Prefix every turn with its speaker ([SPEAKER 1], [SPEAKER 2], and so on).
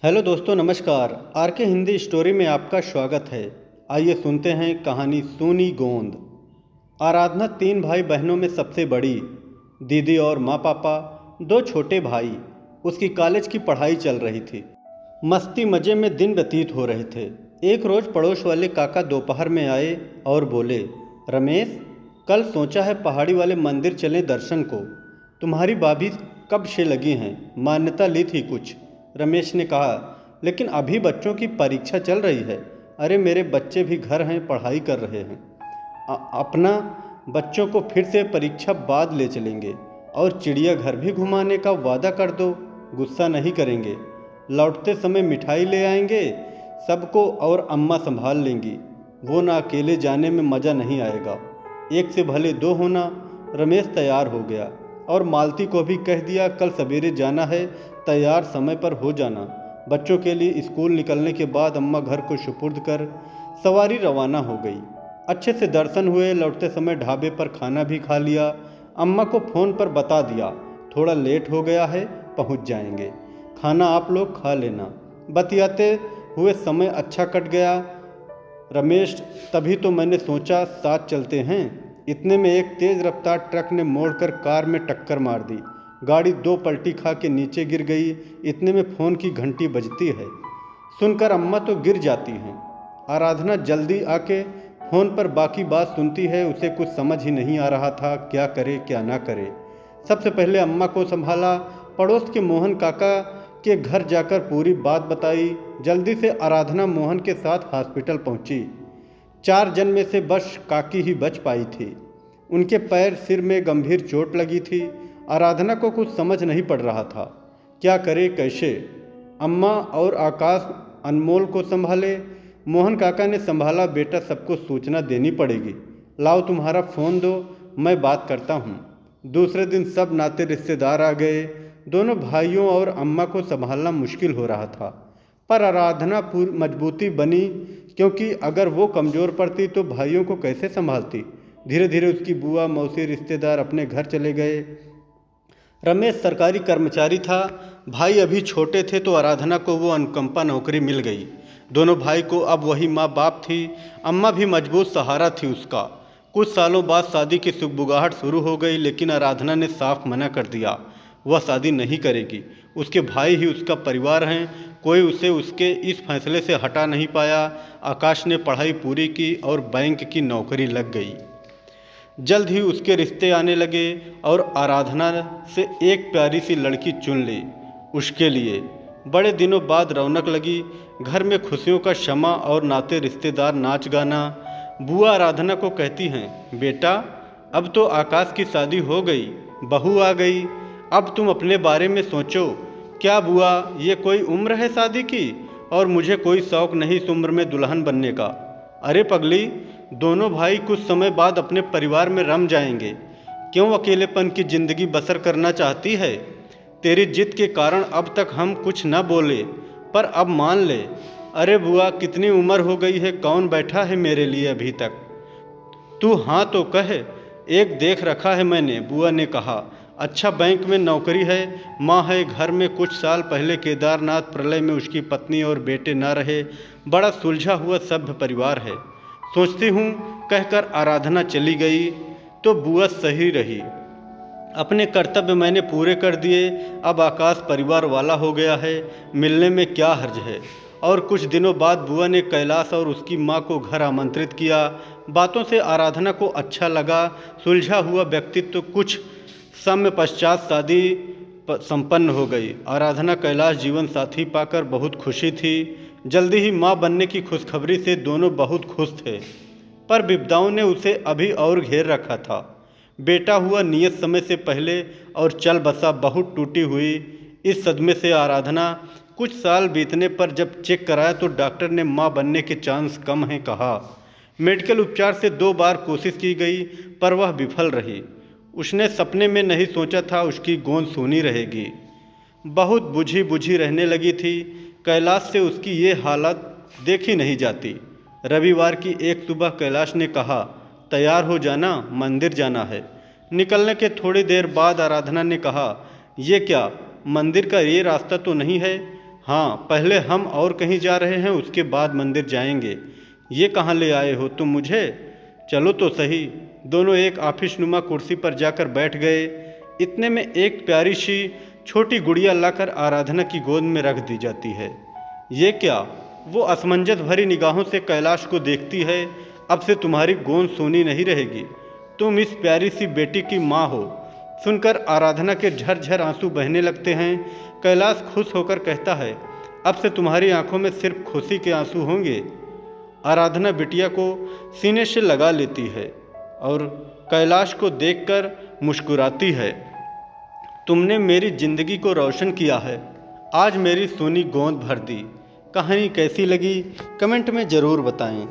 [SPEAKER 1] Hello दोस्तों, नमस्कार। Are के हिंदी स्टोरी में आपका स्वागत है। आइए सुनते हैं कहानी सूनी गोंद। आराधना 3 भाई बहनों में सबसे बड़ी। दीदी और माँ पापा, 2 छोटे भाई। उसकी कॉलेज की पढ़ाई चल रही थी। मस्ती मज़े में दिन व्यतीत हो रहे थे। एक रोज़ पड़ोस वाले काका दोपहर में आए और बोले, रमेश, कल सोचा है पहाड़ी वाले मंदिर चलें दर्शन को। तुम्हारी भाभी कब से लगी हैं, मान्यता ली थी कुछ। रमेश ने कहा, लेकिन अभी बच्चों की परीक्षा चल रही है। अरे मेरे बच्चे भी घर हैं, पढ़ाई कर रहे हैं। अपना बच्चों को फिर से परीक्षा बाद ले चलेंगे और चिड़ियाघर भी घुमाने का वादा कर दो। गुस्सा नहीं करेंगे। लौटते समय मिठाई ले आएंगे सबको और अम्मा संभाल लेंगी। वो ना अकेले जाने में मज़ा नहीं आएगा। एक से भले 2 होना। रमेश तैयार हो गया और मालती को भी कह दिया, कल सवेरे जाना है, तैयार समय पर हो जाना। बच्चों के लिए स्कूल निकलने के बाद अम्मा घर को सुपुर्द कर सवारी रवाना हो गई। अच्छे से दर्शन हुए। लौटते समय ढाबे पर खाना भी खा लिया। अम्मा को फ़ोन पर बता दिया, थोड़ा लेट हो गया है, पहुंच जाएंगे, खाना आप लोग खा लेना। बतियाते हुए समय अच्छा कट गया। रमेश, तभी तो मैंने सोचा साथ चलते हैं। इतने में एक तेज़ रफ्तार ट्रक ने मोड़कर कार में टक्कर मार दी। गाड़ी 2 पलटी खा के नीचे गिर गई। इतने में फ़ोन की घंटी बजती है। सुनकर अम्मा तो गिर जाती हैं। आराधना जल्दी आके फ़ोन पर बाकी बात सुनती है। उसे कुछ समझ ही नहीं आ रहा था, क्या करे क्या ना करे। सबसे पहले अम्मा को संभाला। पड़ोस के मोहन काका के घर जाकर पूरी बात बताई। जल्दी से आराधना मोहन के साथ हॉस्पिटल पहुंची। 4 जन में से बस काकी ही बच पाई थी। उनके पैर सिर में गंभीर चोट लगी थी। आराधना को कुछ समझ नहीं पड़ रहा था, क्या करे कैसे। अम्मा और आकाश अनमोल को संभाले। मोहन काका ने संभाला, बेटा सबको सूचना देनी पड़ेगी, लाओ तुम्हारा फ़ोन दो, मैं बात करता हूँ। दूसरे दिन सब नाते रिश्तेदार आ गए। दोनों भाइयों और अम्मा को संभालना मुश्किल हो रहा था, पर आराधना पूरी मजबूती बनी, क्योंकि अगर वो कमज़ोर पड़ती तो भाइयों को कैसे संभालती। धीरे धीरे उसकी बुआ मौसी रिश्तेदार अपने घर चले गए। रमेश सरकारी कर्मचारी था। भाई अभी छोटे थे तो आराधना को वो अनुकंपा नौकरी मिल गई। दोनों भाई को अब वही माँ बाप थी। अम्मा भी मजबूत सहारा थी उसका। कुछ सालों बाद शादी की सुगबुगाहट शुरू हो गई, लेकिन आराधना ने साफ मना कर दिया, वह शादी नहीं करेगी। उसके भाई ही उसका परिवार हैं। कोई उसे उसके इस फैसले से हटा नहीं पाया। आकाश ने पढ़ाई पूरी की और बैंक की नौकरी लग गई। जल्द ही उसके रिश्ते आने लगे और आराधना से एक प्यारी सी लड़की चुन ली उसके लिए। बड़े दिनों बाद रौनक लगी। घर में खुशियों का शमा और नाते रिश्तेदार नाच गाना। बुआ आराधना को कहती हैं, बेटा अब तो आकाश की शादी हो गई, बहू आ गई, अब तुम अपने बारे में सोचो। क्या बुआ, ये कोई उम्र है शादी की? और मुझे कोई शौक़ नहीं इस उम्र में दुल्हन बनने का। अरे पगली, दोनों भाई कुछ समय बाद अपने परिवार में रम जाएंगे। क्यों अकेलेपन की ज़िंदगी बसर करना चाहती है? तेरी जिद के कारण अब तक हम कुछ न बोले, पर अब मान ले। अरे बुआ, कितनी उम्र हो गई है, कौन बैठा है मेरे लिए अभी तक? तू हाँ तो कह, एक देख रखा है मैंने, बुआ ने कहा। अच्छा बैंक में नौकरी है, माँ है घर में। कुछ साल पहले केदारनाथ प्रलय में उसकी पत्नी और बेटे न रहे। बड़ा सुलझा हुआ सभ्य परिवार है। सोचती हूँ, कहकर आराधना चली गई तो बुआ सही रही। अपने कर्तव्य मैंने पूरे कर दिए। अब आकाश परिवार वाला हो गया है, मिलने में क्या हर्ज है। और कुछ दिनों बाद बुआ ने कैलाश और उसकी माँ को घर आमंत्रित किया। बातों से आराधना को अच्छा लगा। सुलझा हुआ व्यक्तित्व। कुछ समय पश्चात शादी संपन्न हो गई। आराधना कैलाश जीवन साथी पाकर बहुत खुशी थी। जल्दी ही माँ बनने की खुशखबरी से दोनों बहुत खुश थे, पर विपदाओं ने उसे अभी और घेर रखा था। बेटा हुआ नियत समय से पहले और चल बसा बहुत टूटी हुई। इस सदमे से आराधना कुछ साल बीतने पर जब चेक कराया तो डॉक्टर ने मां बनने के चांस कम हैं कहा। मेडिकल उपचार से 2 बार कोशिश की गई, पर वह विफल रही। उसने सपने में नहीं सोचा था उसकी गोंद सूनी रहेगी। बहुत बुझी बुझी रहने लगी थी। कैलाश से उसकी ये हालत देखी नहीं जाती। रविवार की एक सुबह कैलाश ने कहा, तैयार हो जाना, मंदिर जाना है। निकलने के थोड़ी देर बाद आराधना ने कहा, ये क्या, मंदिर का ये रास्ता तो नहीं है? हाँ, पहले हम और कहीं जा रहे हैं, उसके बाद मंदिर जाएंगे। ये कहाँ ले आए हो तुम मुझे? चलो तो सही। दोनों एक ऑफिस नुमा कुर्सी पर जाकर बैठ गए। इतने में एक प्यारी सी छोटी गुड़िया लाकर आराधना की गोद में रख दी जाती है। ये क्या? वो असमंजस भरी निगाहों से कैलाश को देखती है। अब से तुम्हारी गोंद सोनी नहीं रहेगी, तुम इस प्यारी सी बेटी की माँ हो। सुनकर आराधना के झरझर आंसू बहने लगते हैं। कैलाश खुश होकर कहता है, अब से तुम्हारी आंखों में सिर्फ खुशी के आंसू होंगे। आराधना बिटिया को सीने से लगा लेती है और कैलाश को देखकर मुस्कुराती है। तुमने मेरी जिंदगी को रोशन किया है, आज मेरी सोनी गोंद भर दी। कहानी कैसी लगी कमेंट में ज़रूर बताएं।